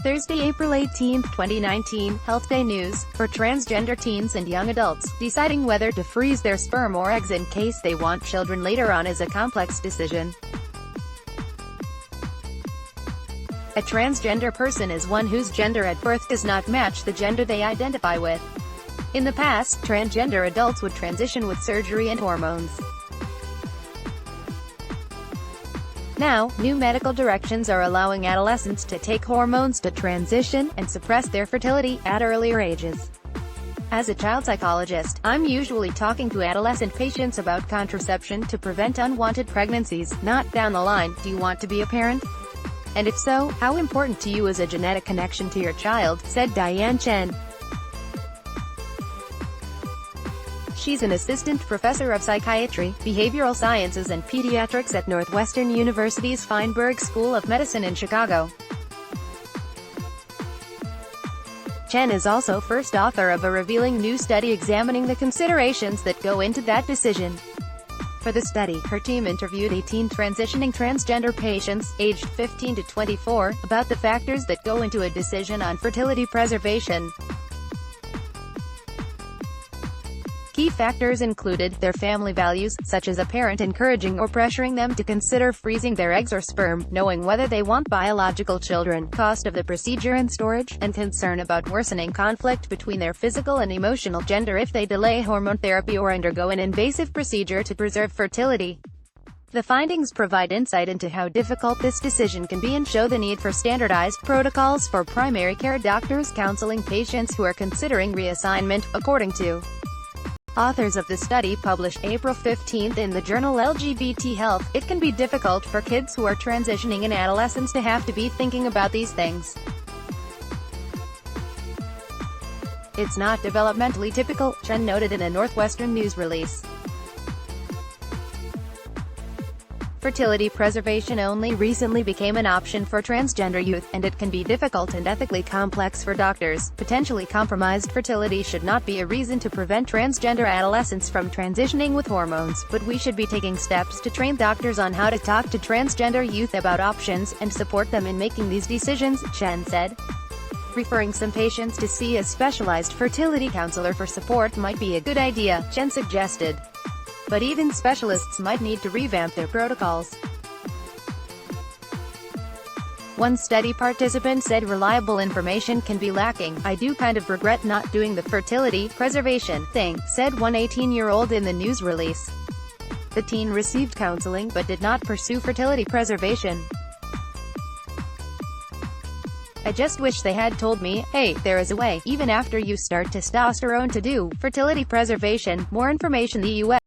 Thursday, April 18, 2019, HealthDay News, for transgender teens and young adults, deciding whether to freeze their sperm or eggs in case they want children later on is a complex decision. A transgender person is one whose gender at birth does not match the gender they identify with. In the past, transgender adults would transition with surgery and hormones. Now, new medical directions are allowing adolescents to take hormones to transition and suppress their fertility at earlier ages. As a child psychologist, I'm usually talking to adolescent patients about contraception to prevent unwanted pregnancies, not down the line, do you want to be a parent? And if so, how important to you is a genetic connection to your child, said Diane Chen. She's an assistant professor of psychiatry, behavioral sciences and pediatrics at Northwestern University's Feinberg School of Medicine in Chicago. Chen is also first author of a revealing new study examining the considerations that go into that decision. For the study, her team interviewed 18 transitioning transgender patients, aged 15 to 24, about the factors that go into a decision on fertility preservation. Key factors included their family values, such as a parent encouraging or pressuring them to consider freezing their eggs or sperm, knowing whether they want biological children, cost of the procedure and storage, and concern about worsening conflict between their physical and emotional gender if they delay hormone therapy or undergo an invasive procedure to preserve fertility. The findings provide insight into how difficult this decision can be and show the need for standardized protocols for primary care doctors counseling patients who are considering reassignment, according to authors of the study published April 15 in the journal LGBT Health. It can be difficult for kids who are transitioning in adolescence to have to be thinking about these things. It's not developmentally typical, Chen noted in a Northwestern news release. Fertility preservation only recently became an option for transgender youth, and it can be difficult and ethically complex for doctors. Potentially compromised fertility should not be a reason to prevent transgender adolescents from transitioning with hormones, but we should be taking steps to train doctors on how to talk to transgender youth about options, and support them in making these decisions, Chen said. Referring some patients to see a specialized fertility counselor for support might be a good idea, Chen suggested. But even specialists might need to revamp their protocols. One study participant said reliable information can be lacking. I do kind of regret not doing the fertility preservation thing, said one 18-year-old in the news release. The teen received counseling but did not pursue fertility preservation. I just wish they had told me, hey, there is a way, even after you start testosterone, to do fertility preservation. More information. The U.S.